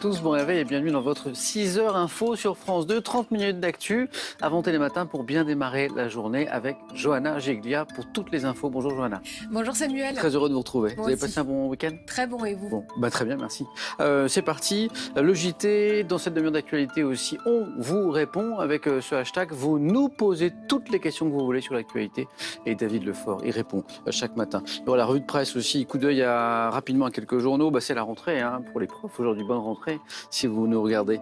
tous, bon réveil et bienvenue dans votre 6h info sur France 2. 30 minutes d'actu avant Télématin pour bien démarrer la journée avec Johanna Giglia pour toutes les infos. Bonjour Johanna. Bonjour Samuel. Très heureux de vous retrouver. Moi vous avez aussi. passé un bon week-end? Très bon, et vous? Bon, très bien, merci. C'est parti. Le JT, dans cette demi-heure d'actualité aussi, on vous répond avec ce hashtag. Vous nous posez toutes les questions que vous voulez sur l'actualité et David Lefort, il répond chaque matin. Bon, la revue de presse aussi, coup d'œil rapidement à quelques journaux. C'est la rentrée pour les profs. Aujourd'hui, bonne rentrée si vous nous regardez.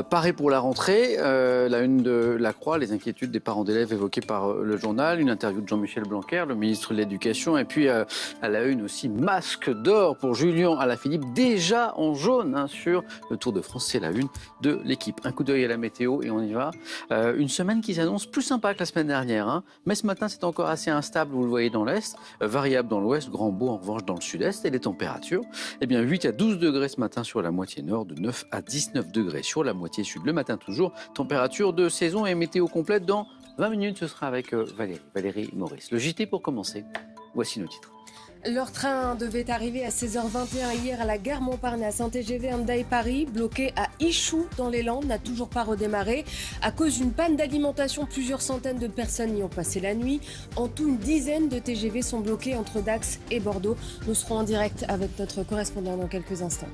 Pareil pour la rentrée, la une de La Croix, les inquiétudes des parents d'élèves évoquées par le journal, une interview de Jean-Michel Blanquer, le ministre de l'Éducation, et puis à la une aussi, masque d'or pour Julien Alaphilippe, déjà en jaune sur le Tour de France. C'est la une de l'équipe. Un coup d'œil à la météo et on y va. Une semaine qui s'annonce plus sympa que la semaine dernière, mais ce matin c'est encore assez instable, vous le voyez dans l'Est, variable dans l'Ouest, grand beau en revanche dans le Sud-Est. Et les températures, 8 à 12 degrés ce matin sur la moitié nord, de 9 à 19 degrés sur la moitié sud. Le matin toujours, température de saison et météo complète dans 20 minutes. Ce sera avec Valérie Maurice. Le JT pour commencer, voici nos titres. Leur train devait arriver à 16h21 hier à la gare Montparnasse. Un TGV Hyundai Paris bloqué à Ichou dans les Landes n'a toujours pas redémarré. À cause d'une panne d'alimentation, plusieurs centaines de personnes y ont passé la nuit. En tout, une dizaine de TGV sont bloqués entre Dax et Bordeaux. Nous serons en direct avec notre correspondant dans quelques instants.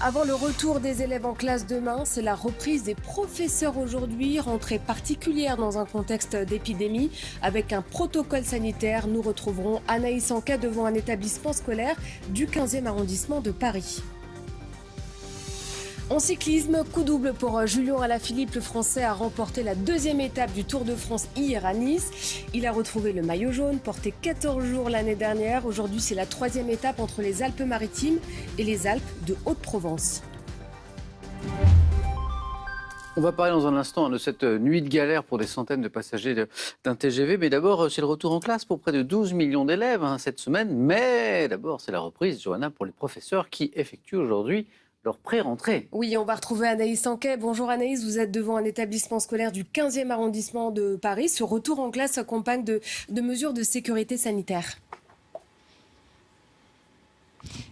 Avant le retour des élèves en classe demain, c'est la reprise des professeurs aujourd'hui, rentrée particulière dans un contexte d'épidémie. Avec un protocole sanitaire, nous retrouverons Anaïs Anquet devant un établissement scolaire du 15e arrondissement de Paris. En cyclisme, coup double pour Julien Alaphilippe. Le Français a remporté la deuxième étape du Tour de France hier à Nice. Il a retrouvé le maillot jaune, porté 14 jours l'année dernière. Aujourd'hui, c'est la troisième étape entre les Alpes-Maritimes et les Alpes de Haute-Provence. On va parler dans un instant de cette nuit de galère pour des centaines de passagers d'un TGV. Mais d'abord, c'est le retour en classe pour près de 12 millions d'élèves cette semaine. Mais d'abord, c'est la reprise, Johanna, pour les professeurs qui effectuent aujourd'hui leur pré-rentrée. Oui, on va retrouver Anaïs Anquet. Bonjour Anaïs, vous êtes devant un établissement scolaire du 15e arrondissement de Paris. Ce retour en classe s'accompagne de mesures de sécurité sanitaire.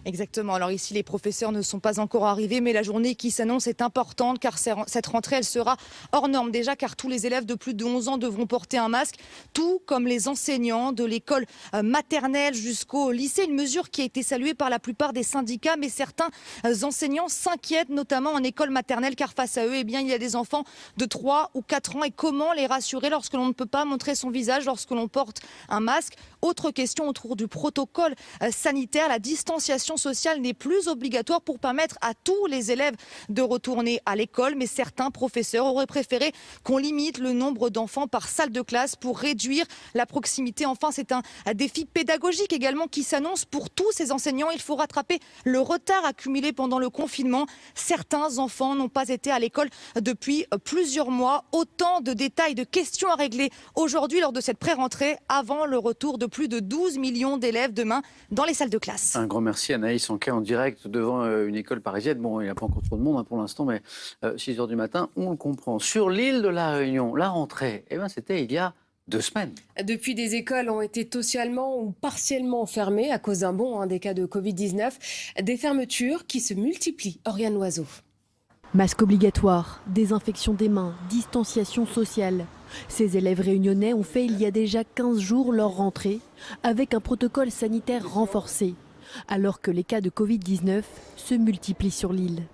Exactement. Alors ici, les professeurs ne sont pas encore arrivés, mais la journée qui s'annonce est importante car cette rentrée, elle sera hors norme déjà car tous les élèves de plus de 11 ans devront porter un masque, tout comme les enseignants de l'école maternelle jusqu'au lycée. Une mesure qui a été saluée par la plupart des syndicats, mais certains enseignants s'inquiètent, notamment en école maternelle, car face à eux, il y a des enfants de 3 ou 4 ans. Et comment les rassurer lorsque l'on ne peut pas montrer son visage, lorsque l'on porte un masque? Autre question autour du protocole sanitaire. La distanciation sociale n'est plus obligatoire pour permettre à tous les élèves de retourner à l'école. Mais certains professeurs auraient préféré qu'on limite le nombre d'enfants par salle de classe pour réduire la proximité. Enfin, c'est un défi pédagogique également qui s'annonce pour tous ces enseignants. Il faut rattraper le retard accumulé pendant le confinement. Certains enfants n'ont pas été à l'école depuis plusieurs mois. Autant de détails, de questions à régler aujourd'hui lors de cette pré-rentrée avant le retour de plus de 12 millions d'élèves demain dans les salles de classe. Un grand merci Anaïs Anquet en direct devant une école parisienne. Bon, il n'y a pas encore trop de monde pour l'instant, mais 6h du matin, on le comprend. Sur l'île de la Réunion, la rentrée, c'était il y a 2 semaines. Depuis, des écoles ont été totalement ou partiellement fermées à cause d'un bond des cas de Covid-19. Des fermetures qui se multiplient. Oriane Loiseau. Masque obligatoire, désinfection des mains, distanciation sociale. Ces élèves réunionnais ont fait il y a déjà 15 jours leur rentrée avec un protocole sanitaire renforcé, alors que les cas de Covid-19 se multiplient sur l'île.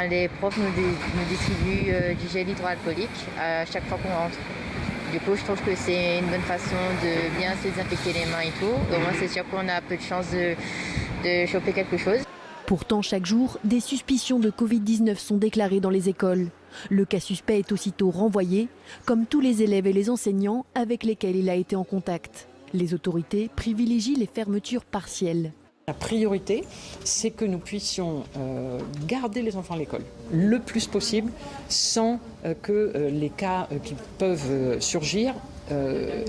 Les profs nous distribuent du gel hydroalcoolique à chaque fois qu'on rentre. Du coup, je trouve que c'est une bonne façon de bien se désinfecter les mains et tout. Au moins, c'est sûr qu'on a peu de chances de choper quelque chose. Pourtant, chaque jour, des suspicions de Covid-19 sont déclarées dans les écoles. Le cas suspect est aussitôt renvoyé, comme tous les élèves et les enseignants avec lesquels il a été en contact. Les autorités privilégient les fermetures partielles. La priorité, c'est que nous puissions garder les enfants à l'école le plus possible sans que les cas qui peuvent surgir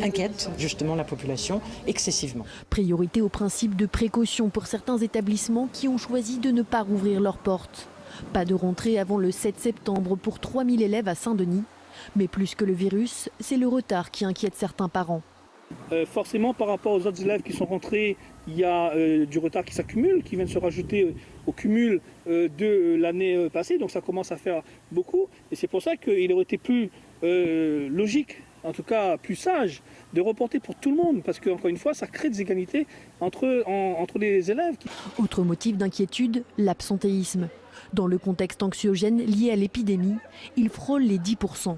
inquiètent justement la population excessivement. Priorité au principe de précaution pour certains établissements qui ont choisi de ne pas rouvrir leurs portes. Pas de rentrée avant le 7 septembre pour 3000 élèves à Saint-Denis. Mais plus que le virus, c'est le retard qui inquiète certains parents. Forcément, par rapport aux autres élèves qui sont rentrés, il y a du retard qui s'accumule, qui vient de se rajouter au cumul de l'année passée. Donc ça commence à faire beaucoup. Et c'est pour ça qu'il aurait été plus logique, en tout cas plus sage, de reporter pour tout le monde. Parce qu'encore une fois, ça crée des égalités entre les élèves. Autre motif d'inquiétude, l'absentéisme. Dans le contexte anxiogène lié à l'épidémie, il frôle les 10%.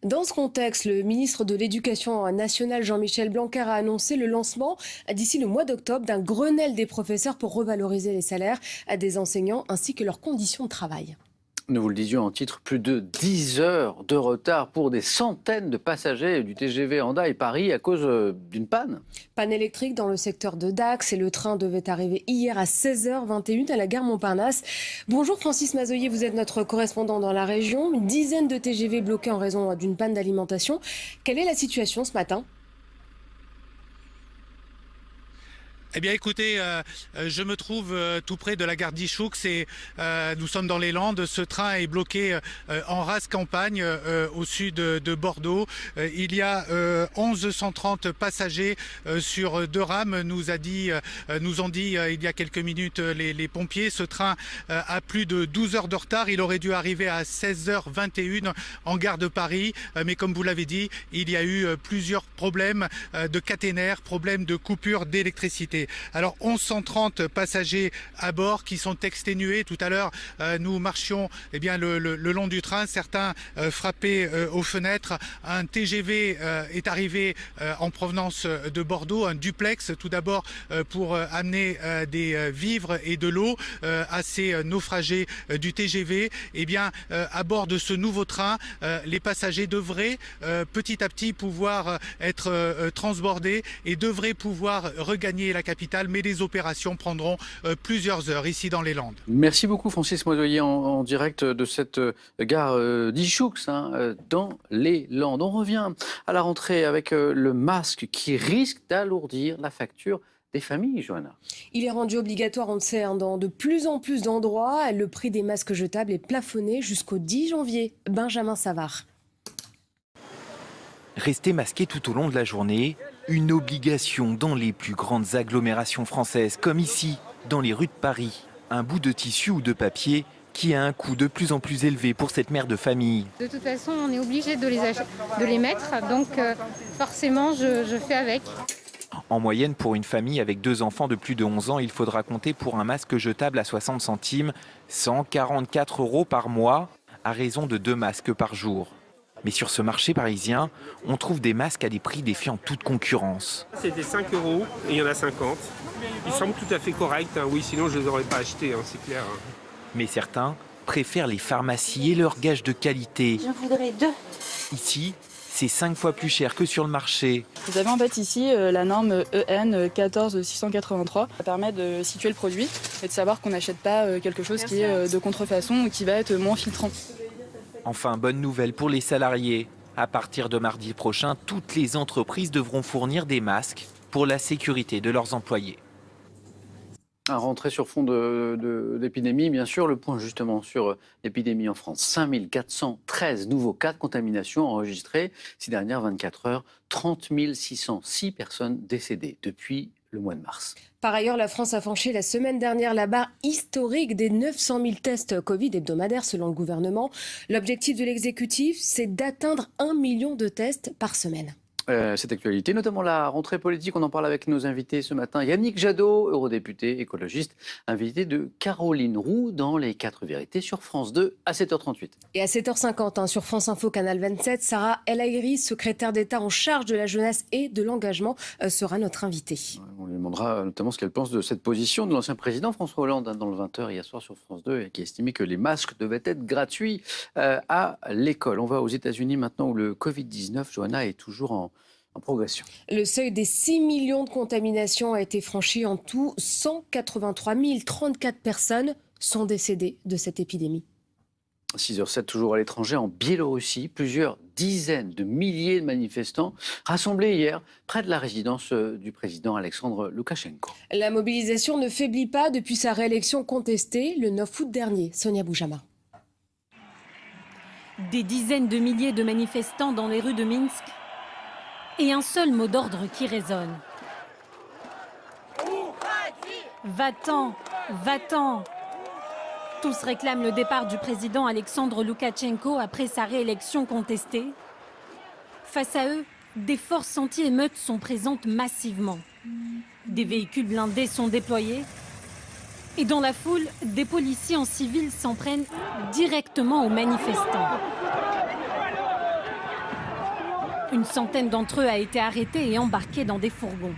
Dans ce contexte, le ministre de l'Éducation nationale Jean-Michel Blanquer a annoncé le lancement d'ici le mois d'octobre d'un Grenelle des professeurs pour revaloriser les salaires des enseignants ainsi que leurs conditions de travail. Nous vous le disions en titre, plus de 10 heures de retard pour des centaines de passagers du TGV Hendaye-Paris à cause d'une panne. Panne électrique dans le secteur de Dax et le train devait arriver hier à 16h21 à la gare Montparnasse. Bonjour Francis Mazoyer, vous êtes notre correspondant dans la région. Une dizaine de TGV bloqués en raison d'une panne d'alimentation. Quelle est la situation ce matin ? Eh bien écoutez, je me trouve tout près de la gare d'Ichoux, nous sommes dans les Landes, ce train est bloqué en rase campagne au sud de Bordeaux. Il y a 1130 passagers sur 2 rames, nous ont dit il y a quelques minutes les pompiers. Ce train a plus de 12 heures de retard, il aurait dû arriver à 16h21 en gare de Paris, mais comme vous l'avez dit, il y a eu plusieurs problèmes de caténaire, problèmes de coupure d'électricité. Alors 1130 passagers à bord qui sont exténués. Tout à l'heure, nous marchions le long du train, certains frappaient aux fenêtres. Un TGV est arrivé en provenance de Bordeaux, un duplex tout d'abord pour amener des vivres et de l'eau à ces naufragés du TGV. Eh bien, à bord de ce nouveau train, les passagers devraient petit à petit pouvoir être transbordés et devraient pouvoir regagner la capitale, mais les opérations prendront plusieurs heures ici dans les Landes. Merci beaucoup Francis Mazoyer en direct de cette gare d'Ichoux dans les Landes. On revient à la rentrée avec le masque qui risque d'alourdir la facture des familles, Johanna. Il est rendu obligatoire, on le sait, dans de plus en plus d'endroits. Le prix des masques jetables est plafonné jusqu'au 10 janvier. Benjamin Savard. Rester masqué tout au long de la journée, une obligation dans les plus grandes agglomérations françaises, comme ici, dans les rues de Paris. Un bout de tissu ou de papier qui a un coût de plus en plus élevé pour cette mère de famille. De toute façon, on est obligé de les mettre, donc forcément, je fais avec. En moyenne, pour une famille avec 2 enfants de plus de 11 ans, il faudra compter pour un masque jetable à 60 centimes, 144 € par mois, à raison de 2 masques par jour. Mais sur ce marché parisien, on trouve des masques à des prix défiant toute concurrence. C'était 5 € et il y en a 50. Ils semblent tout à fait corrects, oui, sinon je ne les aurais pas achetés, c'est clair. Mais certains préfèrent les pharmacies et leurs gages de qualité. J'en voudrais 2. Ici, c'est 5 fois plus cher que sur le marché. Vous avez en fait ici la norme EN 14683. Ça permet de situer le produit et de savoir qu'on n'achète pas quelque chose qui est de contrefaçon ou qui va être moins filtrant. Enfin, bonne nouvelle pour les salariés. À partir de mardi prochain, toutes les entreprises devront fournir des masques pour la sécurité de leurs employés. À rentrer sur fond d'épidémie, bien sûr, le point justement sur l'épidémie en France. 5413 nouveaux cas de contamination enregistrés ces dernières 24 heures, 30 606 personnes décédées depuis le mois de mars. Par ailleurs, la France a franchi la semaine dernière la barre historique des 900 000 tests Covid hebdomadaires selon le gouvernement. L'objectif de l'exécutif, c'est d'atteindre 1 million de tests par semaine. Cette actualité, notamment la rentrée politique, on en parle avec nos invités ce matin. Yannick Jadot, eurodéputé écologiste, invité de Caroline Roux dans Les 4 vérités sur France 2 à 7h38. Et à 7h50 sur France Info, Canal 27, Sarah El Haïry, secrétaire d'État en charge de la jeunesse et de l'engagement, sera notre invitée. On lui demandera notamment ce qu'elle pense de cette position de l'ancien président François Hollande dans le 20h hier soir sur France 2 et qui estimait que les masques devaient être gratuits à l'école. On va aux États-Unis maintenant où le Covid-19, Johanna, est toujours en progression. Le seuil des 6 millions de contaminations a été franchi. En tout, 183 034 personnes sont décédées de cette épidémie. 6h07, toujours à l'étranger, en Biélorussie, plusieurs dizaines de milliers de manifestants rassemblés hier près de la résidence du président Alexandre Loukachenko. La mobilisation ne faiblit pas depuis sa réélection contestée le 9 août dernier. Sonia Boujama. Des dizaines de milliers de manifestants dans les rues de Minsk et un seul mot d'ordre qui résonne. Va-t'en, va-t'en. Tous réclament le départ du président Alexandre Loukachenko après sa réélection contestée. Face à eux, des forces anti-émeutes sont présentes massivement. Des véhicules blindés sont déployés. Et dans la foule, des policiers en civil s'en prennent directement aux manifestants. Une centaine d'entre eux a été arrêtés et embarqués dans des fourgons.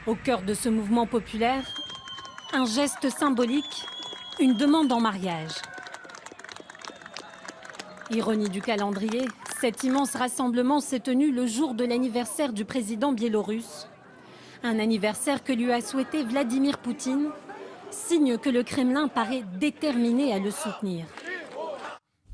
Au cœur de ce mouvement populaire, un geste symbolique, une demande en mariage. Ironie du calendrier, cet immense rassemblement s'est tenu le jour de l'anniversaire du président biélorusse. Un anniversaire que lui a souhaité Vladimir Poutine, signe que le Kremlin paraît déterminé à le soutenir.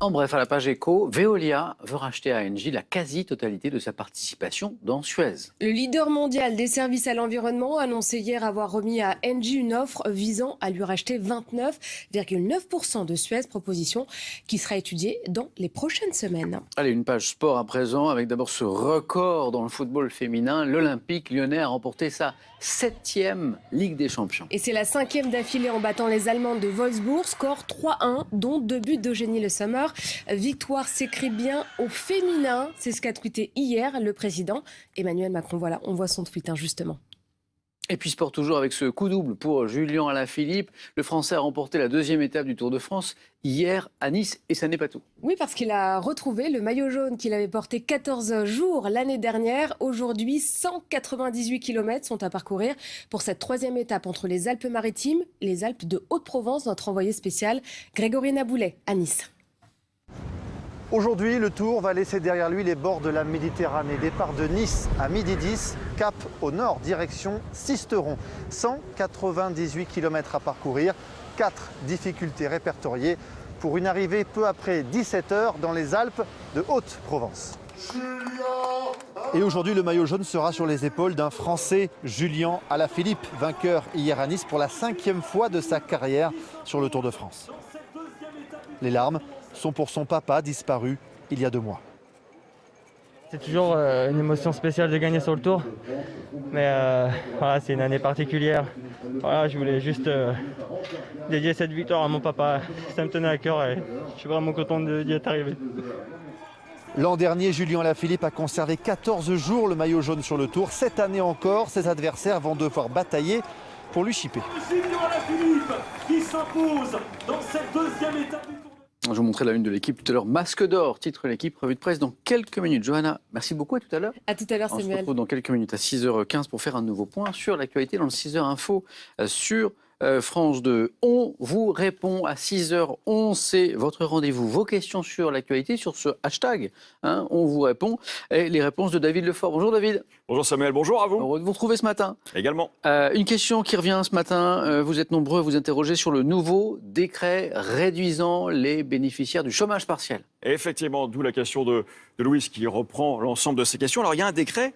En bref, à la page éco, Veolia veut racheter à Engie la quasi-totalité de sa participation dans Suez. Le leader mondial des services à l'environnement a annoncé hier avoir remis à Engie une offre visant à lui racheter 29,9% de Suez, proposition qui sera étudiée dans les prochaines semaines. Allez, une page sport à présent, avec d'abord ce record dans le football féminin. L'Olympique lyonnais a remporté sa 7e Ligue des Champions. Et c'est la 5e d'affilée en battant les Allemandes de Wolfsburg, score 3-1, dont 2 buts d'Eugénie Le Sommer. Victoire s'écrit bien au féminin, c'est ce qu'a tweeté hier le président Emmanuel Macron. Voilà, on voit son tweet justement. Et puis sport toujours avec ce coup double pour Julien Alaphilippe. Le Français a remporté la 2e étape du Tour de France hier à Nice et ça n'est pas tout. Oui, parce qu'il a retrouvé le maillot jaune qu'il avait porté 14 jours l'année dernière. Aujourd'hui, 198 km sont à parcourir pour cette 3e étape entre les Alpes-Maritimes et les Alpes de Haute-Provence. Notre envoyé spécial Grégory Naboulet à Nice. Aujourd'hui, le Tour va laisser derrière lui les bords de la Méditerranée. Départ de Nice à midi 10, cap au nord, direction Sisteron. 198 km à parcourir, 4 difficultés répertoriées pour une arrivée peu après 17h dans les Alpes de Haute-Provence. Et aujourd'hui, le maillot jaune sera sur les épaules d'un Français, Julien Alaphilippe, vainqueur hier à Nice pour la 5e fois de sa carrière sur le Tour de France. Les larmes sont pour son papa disparu il y a 2 mois. C'est toujours une émotion spéciale de gagner sur le Tour, mais voilà, c'est une année particulière. Voilà, je voulais juste dédier cette victoire à mon papa, ça me tenait à cœur et je suis vraiment content d'y être arrivé. L'an dernier, Julien Alaphilippe a conservé 14 jours le maillot jaune sur le Tour. Cette année encore, ses adversaires vont devoir batailler pour lui chipper. Julien Alaphilippe qui s'impose dans cette 2e étape du Tour. Je vous montrais la une de l'équipe tout à l'heure. Masque d'or, titre l'équipe, revue de presse dans quelques minutes. Johanna, merci beaucoup, à tout à l'heure. À tout à l'heure, Samuel. On se retrouve dans quelques minutes à 6h15 pour faire un nouveau point sur l'actualité dans le 6h Info sur France 2. On vous répond à 6h11, c'est votre rendez-vous. Vos questions sur l'actualité, sur ce hashtag, on vous répond. Et les réponses de David Lefort. Bonjour David. Bonjour Samuel, bonjour à vous. Heureux de vous retrouver ce matin. Également. Une question qui revient ce matin. Vous êtes nombreux à vous interroger sur le nouveau décret réduisant les bénéficiaires du chômage partiel. Et effectivement, d'où la question de Louise qui reprend l'ensemble de ces questions. Alors il y a un décret,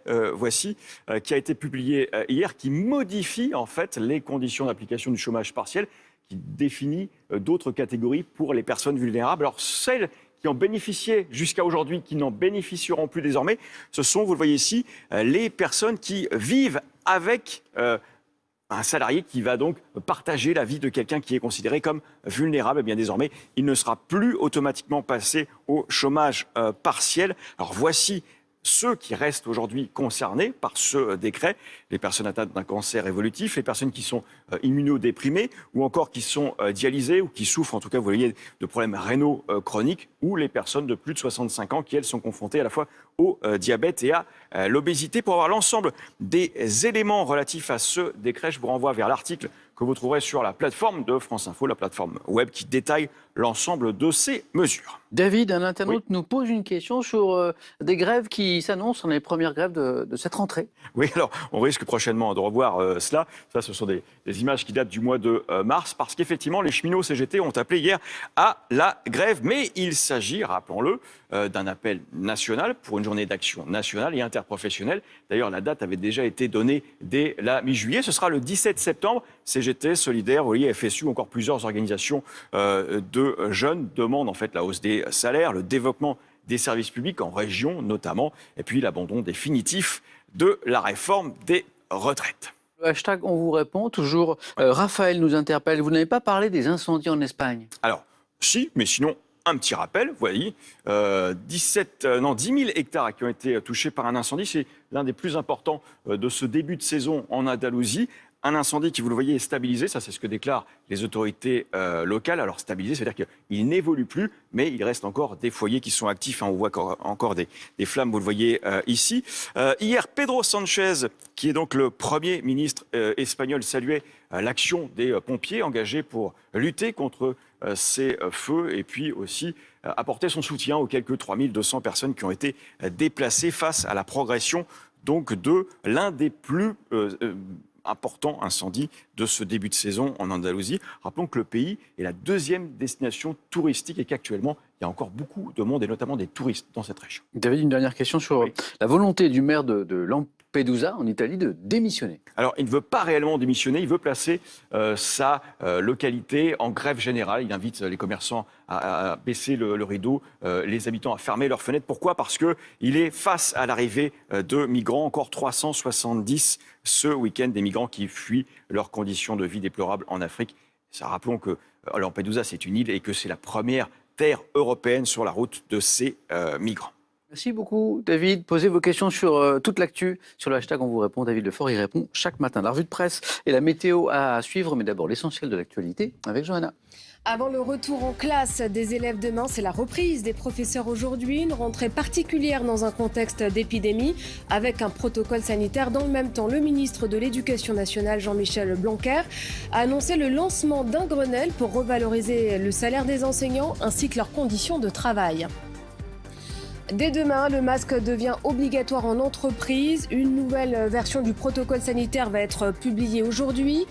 qui a été publié hier, qui modifie en fait les conditions d'application du chômage partiel, qui définit d'autres catégories pour les personnes vulnérables. Alors celles qui en bénéficiaient jusqu'à aujourd'hui, qui n'en bénéficieront plus désormais, ce sont, vous le voyez ici, les personnes qui vivent avec un salarié qui va donc partager la vie de quelqu'un qui est considéré comme vulnérable. Et bien désormais, il ne sera plus automatiquement passé au chômage partiel. Alors voici ceux qui restent aujourd'hui concernés par ce décret, les personnes atteintes d'un cancer évolutif, les personnes qui sont immunodéprimées ou encore qui sont dialysées ou qui souffrent en tout cas, vous voyez, de problèmes rénaux chroniques, ou les personnes de plus de 65 ans qui, elles, sont confrontées à la fois au diabète et à l'obésité. Pour avoir l'ensemble des éléments relatifs à ce décret, je vous renvoie vers l'article que vous trouverez sur la plateforme de France Info, la plateforme web qui détaille l'ensemble de ces mesures. David, un internaute nous pose une question sur des grèves qui s'annoncent, les premières grèves de cette rentrée. Oui, alors on risque prochainement de revoir cela. Ça, ce sont des images qui datent du mois de mars, parce qu'effectivement, les cheminots CGT ont appelé hier à la grève. Mais il s'agit, rappelons-le, d'un appel national pour une journée d'action nationale et interprofessionnelle. D'ailleurs, la date avait déjà été donnée dès la mi-juillet. Ce sera le 17 septembre. CGT, Solidaire, vous voyez, FSU, encore plusieurs organisations de jeunes demandent en fait la hausse des salaires, le développement des services publics en région notamment, et puis l'abandon définitif de la réforme des retraites. Le hashtag On vous répond, toujours Raphaël nous interpelle. Vous n'avez pas parlé des incendies en Espagne? Alors, si, mais sinon, un petit rappel, vous voyez, 10 000 hectares qui ont été touchés par un incendie. C'est l'un des plus importants de ce début de saison en Andalousie. Un incendie qui, vous le voyez, est stabilisé. Ça, c'est ce que déclarent les autorités locales. Alors, stabilisé, c'est-à-dire qu'il n'évolue plus, mais il reste encore des foyers qui sont actifs. Hein. On voit encore des flammes, vous le voyez ici. Hier, Pedro Sánchez, qui est donc le Premier ministre espagnol, saluait l'action des pompiers engagés pour lutter contre ces feux et puis aussi apporter son soutien aux quelques 3200 personnes qui ont été déplacées face à la progression donc, de l'un des plus important incendie de ce début de saison en Andalousie. Rappelons que le pays est la deuxième destination touristique et qu'actuellement, il y a encore beaucoup de monde et notamment des touristes dans cette région. David, une dernière question sur la volonté du maire de Lampedusa en Italie de démissionner. Alors, il ne veut pas réellement démissionner, il veut placer sa localité en grève générale. Il invite les commerçants à baisser le rideau, les habitants à fermer leurs fenêtres. Pourquoi? Parce qu'il est face à l'arrivée de migrants, encore 370 ce week-end, des migrants qui fuient leurs conditions de vie déplorables en Afrique. Rappelons que Lampedusa, c'est une île et que c'est la première terre européenne sur la route de ces migrants. Merci beaucoup, David. Posez vos questions sur toute l'actu. Sur le hashtag On vous répond. David Lefort y répond chaque matin. La revue de presse et la météo à suivre. Mais d'abord, l'essentiel de l'actualité avec Johanna. Avant le retour en classe des élèves demain, c'est la reprise des professeurs aujourd'hui. Une rentrée particulière dans un contexte d'épidémie avec un protocole sanitaire. Dans le même temps, le ministre de l'Éducation nationale, Jean-Michel Blanquer, a annoncé le lancement d'un Grenelle pour revaloriser le salaire des enseignants ainsi que leurs conditions de travail. Dès demain, le masque devient obligatoire en entreprise. Une nouvelle version du protocole sanitaire va être publiée aujourd'hui.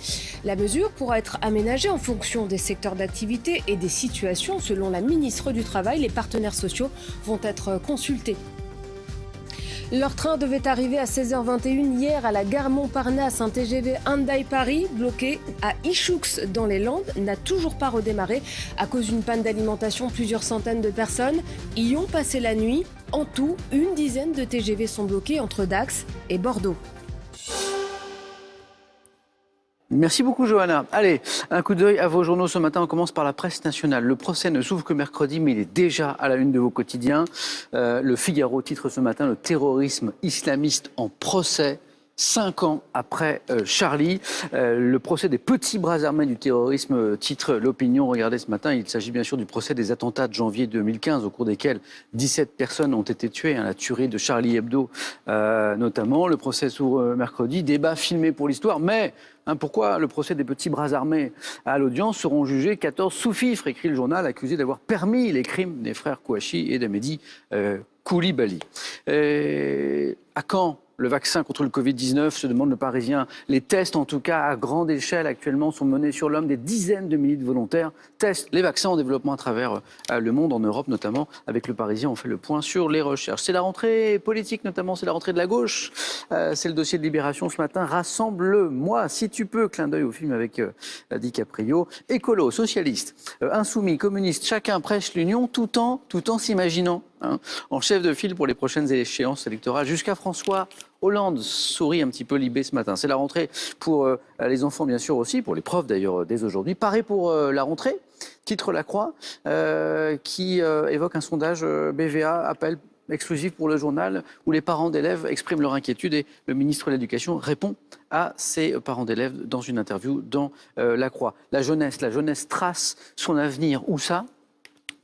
La mesure pourra être aménagée en fonction des secteurs d'activité et des situations. Selon la ministre du Travail, les partenaires sociaux vont être consultés. Leur train devait arriver à 16h21 hier à la gare Montparnasse. Un TGV Hyundai Paris, bloqué à Ichoux dans les Landes, n'a toujours pas redémarré. À cause d'une panne d'alimentation, plusieurs centaines de personnes y ont passé la nuit. En tout, une dizaine de TGV sont bloqués entre Dax et Bordeaux. Merci beaucoup, Johanna. Allez, un coup d'œil à vos journaux ce matin. On commence par la presse nationale. Le procès ne s'ouvre que mercredi, mais il est déjà à la une de vos quotidiens. Le Figaro titre ce matin « Le terrorisme islamiste en procès ». 5 ans après Charlie, le procès des petits bras armés du terrorisme titre l'opinion. Regardez ce matin, il s'agit bien sûr du procès des attentats de janvier 2015 au cours desquels 17 personnes ont été tuées, la tuerie de Charlie Hebdo notamment. Le procès s'ouvre mercredi, débat filmé pour l'histoire, mais pourquoi le procès des petits bras armés? À l'audience seront jugés 14 sous-fifres, écrit le journal, accusés d'avoir permis les crimes des frères Kouachi et d'Amedi Koulibaly. À quand le vaccin contre le Covid-19, se demande le Parisien. Les tests, en tout cas, à grande échelle, actuellement, sont menés sur l'homme. Des dizaines de milliers de volontaires testent les vaccins en développement à travers le monde, en Europe notamment. Avec le Parisien, on fait le point sur les recherches. C'est la rentrée politique, notamment, c'est la rentrée de la gauche. C'est le dossier de Libération ce matin. Rassemble-moi, si tu peux. Clin d'œil au film avec DiCaprio. Écolo, socialiste, insoumis, communiste, chacun prêche l'union tout en s'imaginant en chef de file pour les prochaines échéances électorales. Jusqu'à François Hollande sourit un petit peu Libé ce matin. C'est la rentrée pour les enfants, bien sûr, aussi, pour les profs d'ailleurs, dès aujourd'hui. Pareil pour la rentrée, titre La Croix, qui évoque un sondage BVA, appel exclusif pour le journal, où les parents d'élèves expriment leur inquiétude et le ministre de l'Éducation répond à ces parents d'élèves dans une interview dans La Croix. La jeunesse trace son avenir. Où ça ?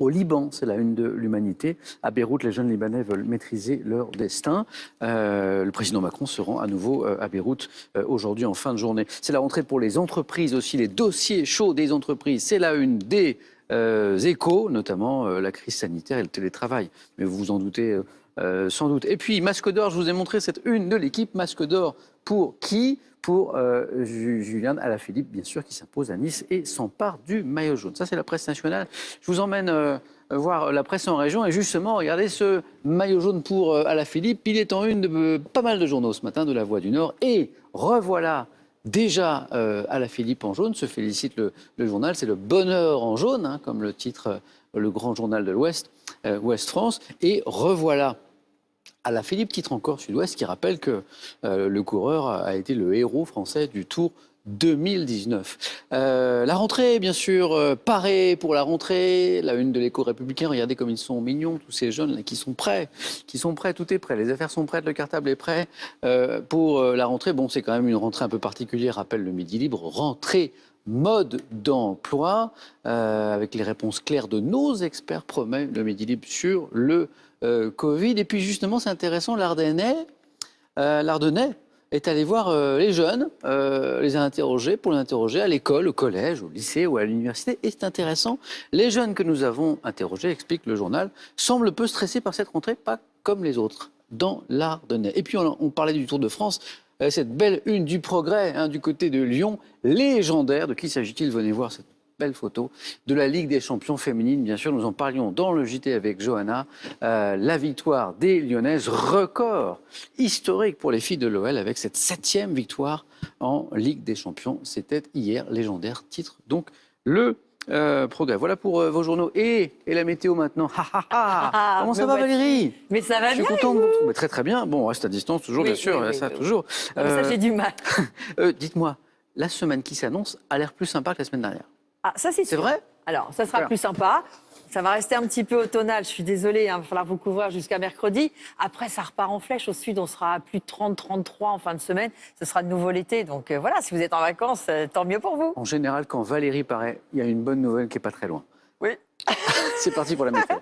Au Liban, c'est la une de l'Humanité. À Beyrouth, les jeunes Libanais veulent maîtriser leur destin. Le président Macron se rend à nouveau à Beyrouth aujourd'hui en fin de journée. C'est la rentrée pour les entreprises aussi, les dossiers chauds des entreprises. C'est la une des Échos, notamment la crise sanitaire et le télétravail. Mais vous vous en doutez sans doute. Et puis, masque d'or, je vous ai montré cette une de l'équipe. Masque d'or pour qui ? Pour Julian Alaphilippe, bien sûr, qui s'impose à Nice et s'empare du maillot jaune. Ça, c'est la presse nationale. Je vous emmène voir la presse en région. Et justement, regardez ce maillot jaune pour Alaphilippe. Il est en une de pas mal de journaux ce matin, de La Voix du Nord. Et revoilà déjà Alaphilippe en jaune. Se félicite le journal. C'est le bonheur en jaune, comme le titre le grand journal de l'Ouest, Ouest France. Et revoilà Alaphilippe, titre encore Sud-Ouest, qui rappelle que le coureur a été le héros français du Tour 2019. La rentrée, bien sûr, parée pour la rentrée. La une de l'Écho républicain, regardez comme ils sont mignons, tous ces jeunes là, qui sont prêts, tout est prêt. Les affaires sont prêtes, le cartable est prêt pour la rentrée. Bon, c'est quand même une rentrée un peu particulière, rappelle le Midi Libre. Rentrée mode d'emploi, avec les réponses claires de nos experts, promet le Midi Libre sur le Covid. Et puis justement, c'est intéressant, l'Ardennais est allé voir les jeunes, les a interrogés pour les interroger à l'école, au collège, au lycée ou à l'université. Et c'est intéressant, les jeunes que nous avons interrogés, explique le journal, semblent peu stressés par cette rentrée, pas comme les autres, dans l'Ardennais. Et puis on parlait du Tour de France, cette belle une du Progrès, du côté de Lyon, légendaire. De qui s'agit-il? Venez voir cette belle photo de la Ligue des champions féminines. Bien sûr, nous en parlions dans le JT avec Johanna. La victoire des Lyonnaises, record historique pour les filles de l'OL avec cette 7e victoire en Ligue des champions. C'était hier, légendaire titre. Donc, le Progrès. Voilà pour vos journaux. Et la météo maintenant. Comment ça va, Valérie? Mais ça va bien. Je suis content de vous retrouver. Très très bien. Bon, on reste à distance toujours, bien sûr. Ça, toujours. Ça, j'ai du mal. Dites-moi, la semaine qui s'annonce a l'air plus sympa que la semaine dernière. Ah, ça, c'est vrai? Alors, ça sera plus sympa. Ça va rester un petit peu automnal. Je suis désolée, il va falloir vous couvrir jusqu'à mercredi. Après, ça repart en flèche. Au sud, on sera à plus de 30, 33 en fin de semaine. Ce sera de nouveau l'été. Donc voilà, si vous êtes en vacances, tant mieux pour vous. En général, quand Valérie paraît, il y a une bonne nouvelle qui n'est pas très loin. Oui. C'est parti pour la météo.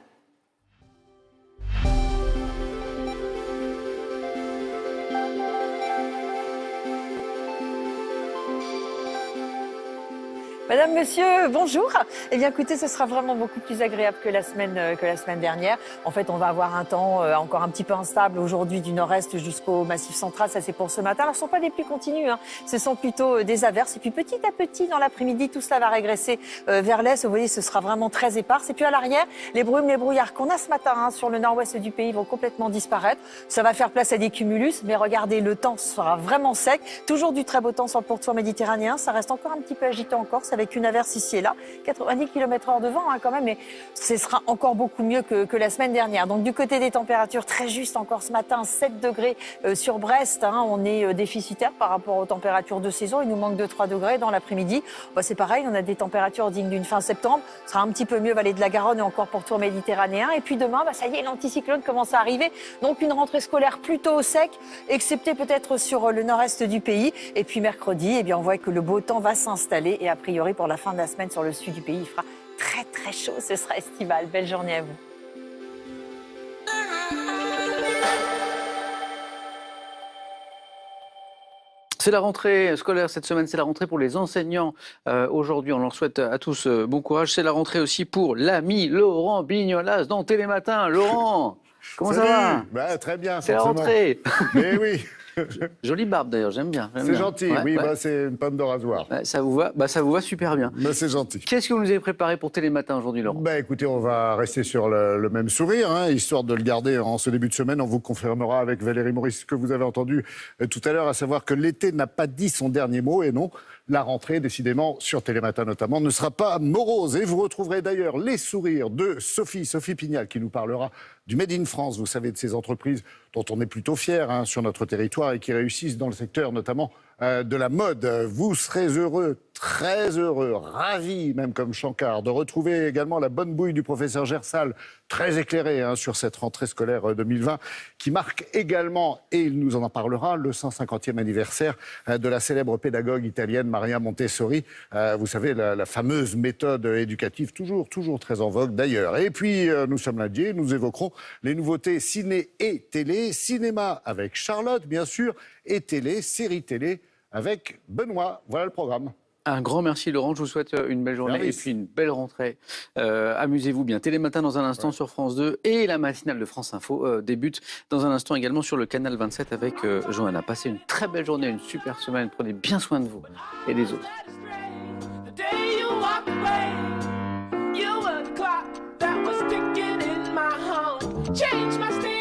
Madame, monsieur, bonjour. Eh bien, écoutez, ce sera vraiment beaucoup plus agréable que la semaine dernière. En fait, on va avoir un temps encore un petit peu instable aujourd'hui du nord-est jusqu'au Massif central. Ça, c'est pour ce matin. Alors, ce ne sont pas des pluies continues. Ce sont plutôt des averses. Et puis, petit à petit, dans l'après-midi, tout cela va régresser vers l'est. Vous voyez, ce sera vraiment très épars. Et puis, à l'arrière, les brumes, les brouillards qu'on a ce matin sur le nord-ouest du pays vont complètement disparaître. Ça va faire place à des cumulus. Mais regardez, le temps sera vraiment sec. Toujours du très beau temps sur le pourtour méditerranéen. Ça reste encore un petit peu agité en Corse, avec une averse ici et là, 90 km/h de vent quand même, mais ce sera encore beaucoup mieux que la semaine dernière. Donc du côté des températures, très juste encore ce matin, 7 degrés sur Brest, on est déficitaire par rapport aux températures de saison, il nous manque de 3 degrés dans l'après-midi. C'est pareil, on a des températures dignes d'une fin septembre, ce sera un petit peu mieux vallée de la Garonne et encore pourtour méditerranéen. Et puis demain, ça y est, l'anticyclone commence à arriver, donc une rentrée scolaire plutôt sec, excepté peut-être sur le nord-est du pays. Et puis mercredi, on voit que le beau temps va s'installer et a priori pour la fin de la semaine sur le sud du pays, il fera très très chaud, ce sera estival. Belle journée à vous. C'est la rentrée scolaire cette semaine, c'est la rentrée pour les enseignants. Aujourd'hui, on leur souhaite à tous bon courage. C'est la rentrée aussi pour l'ami Laurent Bignolas dans Télématin. Laurent, comment ça va? Très bien. C'est la rentrée. Mais oui. Jolie barbe d'ailleurs, j'aime bien. C'est gentil, oui, c'est une pomme de rasoir. Ça vous va super bien. C'est gentil. Qu'est-ce que vous nous avez préparé pour Télématin aujourd'hui, Laurent? Écoutez, on va rester sur le même sourire, histoire de le garder en ce début de semaine. On vous confirmera avec Valérie Maurice ce que vous avez entendu tout à l'heure, à savoir que l'été n'a pas dit son dernier mot, et non, la rentrée, décidément, sur Télématin notamment, ne sera pas morose. Et vous retrouverez d'ailleurs les sourires de Sophie Pignal, qui nous parlera du Made in France, vous savez, de ces entreprises dont on est plutôt fiers sur notre territoire et qui réussissent dans le secteur notamment de la mode. Vous serez heureux, très heureux, ravis, même comme Chancard, de retrouver également la bonne bouille du professeur Gersal, très éclairé sur cette rentrée scolaire 2020, qui marque également, et il nous en parlera, le 150e anniversaire de la célèbre pédagogue italienne Maria Montessori. Vous savez, la fameuse méthode éducative, toujours très en vogue d'ailleurs. Et puis, nous sommes lundi, nous évoquerons les nouveautés ciné et télé. Cinéma avec Charlotte, bien sûr, et télé, série télé avec Benoît. Voilà le programme. Un grand merci Laurent, je vous souhaite une belle journée et puis une belle rentrée. Amusez-vous bien. Télématin dans un instant sur France 2 et la matinale de France Info débute dans un instant également sur le canal 27 avec Johanna. Passez une très belle journée, une super semaine. Prenez bien soin de vous et des autres. Change my state.